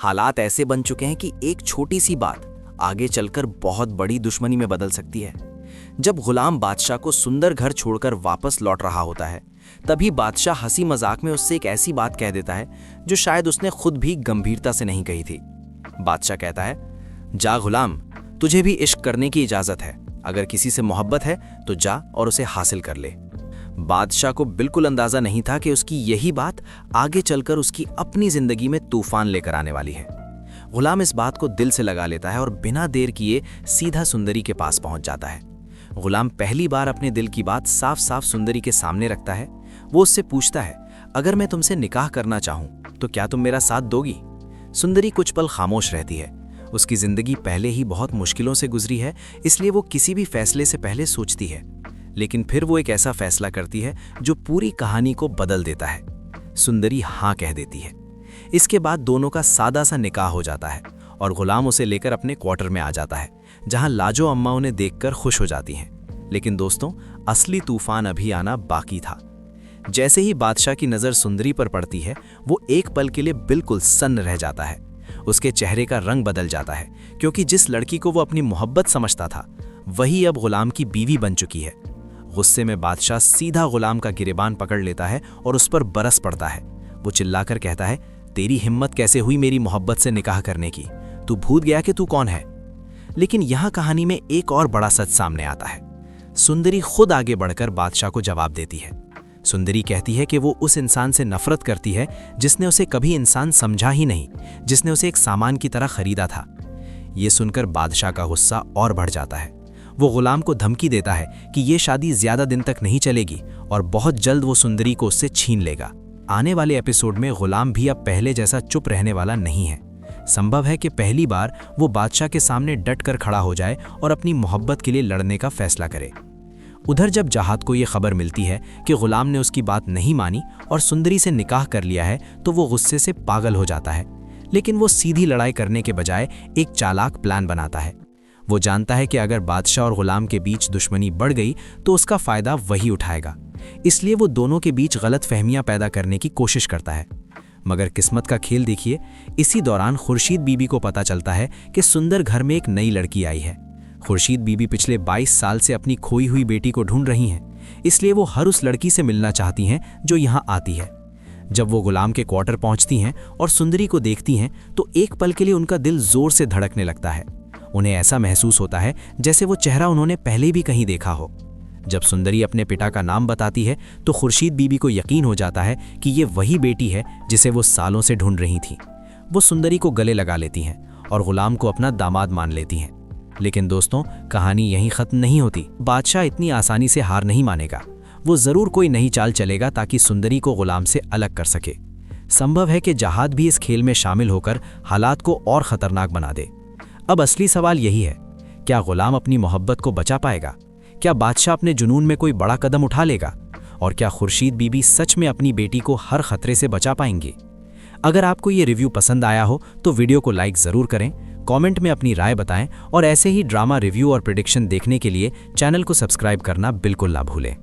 हालात ऐसे बन चुके हैं कि एक छोटी सी बात आगे चलकर बहुत बड़ी दुश्मनी में बदल सकती है। जब गुलाम बादशाह को सुंदर घर छोड़कर वापस लौट रहा होता है, तभी बादशाह हंसी मजाक में उससे एक ऐसी बात कह देता है जो शायद उसने खुद भी गंभीरता से नहीं कही थी। बादशाह कहता है, जा गुलाम, तुझे भी इश्क करने की इजाजत है। अगर किसी से मोहब्बत है तो जा और उसे हासिल कर ले। बादशाह को बिल्कुल अंदाजा नहीं था कि उसकी यही बात आगे चलकर उसकी अपनी जिंदगी में तूफान लेकर आने वाली है। गुलाम इस बात को दिल से लगा लेता है और बिना देर किए सीधा सुंदरी के पास पहुंच जाता है। गुलाम पहली बार अपने दिल की बात साफ साफ सुंदरी के सामने रखता है। वो उससे पूछता है, अगर मैं तुमसे निकाह करना चाहूं तो क्या तुम मेरा साथ दोगी? सुंदरी कुछ पल खामोश रहती है। उसकी जिंदगी पहले ही बहुत मुश्किलों से गुजरी है, इसलिए वो किसी भी फैसले से पहले सोचती है। लेकिन फिर वो एक ऐसा फैसला करती है जो पूरी कहानी को बदल देता है। सुंदरी हाँ कह देती है। इसके बाद दोनों का सादा सा निकाह हो जाता है और गुलाम उसे लेकर अपने क्वार्टर में आ जाता है, जहां लाजो अम्मा उन्हें देखकर खुश हो जाती हैं। लेकिन दोस्तों, असली तूफान अभी आना बाकी था। जैसे ही बादशाह की नज़र सुंदरी पर पड़ती है, वो एक पल के लिए बिल्कुल सन्न रह जाता है। उसके चेहरे का रंग बदल जाता है, क्योंकि जिस लड़की को वो अपनी मोहब्बत समझता था, वही अब गुलाम की बीवी बन चुकी है। गुस्से में बादशाह सीधा गुलाम का गिरेबान पकड़ लेता है और उस पर बरस पड़ता है। वो चिल्लाकर कहता है, तेरी हिम्मत कैसे हुई मेरी मोहब्बत से निकाह करने की? तू भूल गया कि तू कौन है? लेकिन यहाँ कहानी में एक और बड़ा सच सामने आता है। सुंदरी खुद आगे बढ़कर बादशाह को जवाब देती है। सुंदरी कहती है कि वो उस इंसान से नफरत करती है जिसने उसे कभी इंसान समझा ही नहीं, जिसने उसे एक सामान की तरह खरीदा था। ये सुनकर बादशाह का गुस्सा और बढ़ जाता है। वो गुलाम को धमकी देता है कि ये शादी ज्यादा दिन तक नहीं चलेगी और बहुत जल्द वो सुंदरी को उससे छीन लेगा। आने वाले एपिसोड में गुलाम भी अब पहले जैसा चुप रहने वाला नहीं है। संभव है कि पहली बार वो बादशाह के सामने डट कर खड़ा हो जाए और अपनी मोहब्बत के लिए लड़ने का फैसला करे। उधर जब जहाद को ये खबर मिलती है कि गुलाम ने उसकी बात नहीं मानी और सुंदरी से निकाह कर लिया है, तो वो गुस्से से पागल हो जाता है। लेकिन वो सीधी लड़ाई करने के बजाय एक चालाक प्लान बनाता है। वो जानता है कि अगर बादशाह और गुलाम के बीच दुश्मनी बढ़ गई तो उसका फायदा वही उठाएगा। इसलिए वो दोनों के बीच गलत फहमियां पैदा करने की कोशिश करता है। मगर किस्मत का खेल देखिए, इसी दौरान खुर्शीद बीबी को पता चलता है कि सुंदर घर में एक नई लड़की आई है। खुर्शीद बीबी पिछले 22 साल से अपनी खोई हुई बेटी को ढूंढ रही हैं, इसलिए वो हर उस लड़की से मिलना चाहती हैं जो यहाँ आती है। जब वो गुलाम के क्वार्टर पहुंचती हैं और सुंदरी को देखती हैं, तो एक पल के लिए उनका दिल जोर से धड़कने लगता है। उन्हें ऐसा महसूस होता है जैसे वो चेहरा उन्होंने पहले भी कहीं देखा हो। जब सुंदरी अपने पिता का नाम बताती है तो खुर्शीद बीबी को यकीन हो जाता है कि ये वही बेटी है जिसे वो सालों से ढूंढ रही थी। वो सुंदरी को गले लगा लेती हैं और गुलाम को अपना दामाद मान लेती हैं। लेकिन दोस्तों, कहानी यहीं खत्म नहीं होती। बादशाह इतनी आसानी से हार नहीं मानेगा। वो जरूर कोई नई चाल चलेगा ताकि सुंदरी को गुलाम से अलग कर सके। संभव है कि जहाद भी इस खेल में शामिल होकर हालात को और खतरनाक बना दे। अब असली सवाल यही है, क्या गुलाम अपनी मोहब्बत को बचा पाएगा? क्या बादशाह अपने जुनून में कोई बड़ा कदम उठा लेगा? और क्या खुर्शीद बीबी सच में अपनी बेटी को हर खतरे से बचा पाएंगे? अगर आपको ये रिव्यू पसंद आया हो तो वीडियो को लाइक ज़रूर करें, कमेंट में अपनी राय बताएं और ऐसे ही ड्रामा रिव्यू और प्रेडिक्शन देखने के लिए चैनल को सब्सक्राइब करना बिल्कुल ना भूलें।